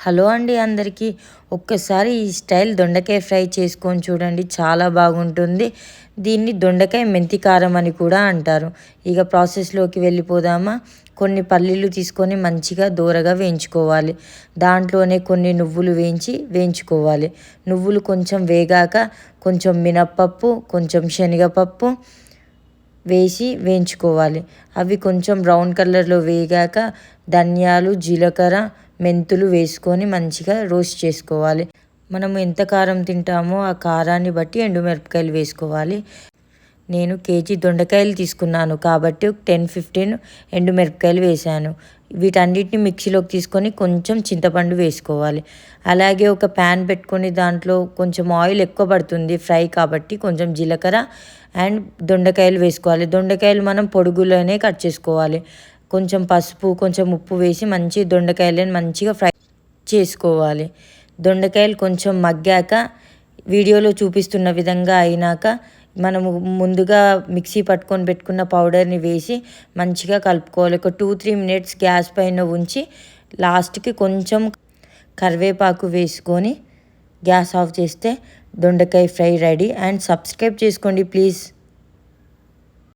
Hello అండి అందరికీ. ఒక్కసారి ఈ స్టైల్ దొండకాయ ఫ్రై చేసుకొని చూడండి, చాలా బాగుంటుంది. దీన్ని దొండకాయ మెంతి కారం అని కూడా అంటారు. ఇక ప్రాసెస్లోకి వెళ్ళిపోదామా. కొన్ని పల్లీలు తీసుకొని మంచిగా దోరగా వేయించుకోవాలి. దాంట్లోనే కొన్ని నువ్వులు వేయించుకోవాలి. నువ్వులు కొంచెం వేగాక కొంచెం మినప్పప్పు, కొంచెం శనగపప్పు వేసి వేయించుకోవాలి. అవి కొంచెం బ్రౌన్ కలర్లో వేగాక ధనియాలు, జీలకర్ర, మెంతులు వేసుకొని మంచిగా రోస్ట్ చేసుకోవాలి. మనము ఎంత కారం తింటామో ఆ కారాన్ని బట్టి ఎండుమిరపకాయలు వేసుకోవాలి. నేను కేజీ దొండకాయలు తీసుకున్నాను కాబట్టి 10-15 ఎండుమిరపకాయలు వేసాను. వీటన్నిటిని మిక్సీలోకి తీసుకొని కొంచెం చింతపండు వేసుకోవాలి. అలాగే ఒక ప్యాన్ పెట్టుకొని దాంట్లో కొంచెం ఆయిల్ ఎక్కువ పడుతుంది ఫ్రై కాబట్టి కొంచెం జీలకర్ర అండ్ దొండకాయలు వేసుకోవాలి. దొండకాయలు మనం పొడుగులోనే కట్ చేసుకోవాలి. కొంచెం పసుపు, కొంచెం ఉప్పు వేసి దొండకాయలను మంచిగా ఫ్రై చేసుకోవాలి. దొండకాయలు కొంచెం మగ్గాక వీడియోలో చూపిస్తున్న విధంగా అయినాక మనము ముందుగా మిక్సీ పట్టుకొని పెట్టుకున్న పౌడర్ని వేసి మంచిగా కలుపుకోవాలి. ఒక 2-3 మినిట్స్ గ్యాస్ పైన ఉంచి లాస్ట్కి కొంచెం కరివేపాకు వేసుకొని గ్యాస్ ఆఫ్ చేస్తే దొండకాయ ఫ్రై రెడీ. అండ్ సబ్స్క్రైబ్ చేసుకోండి ప్లీజ్.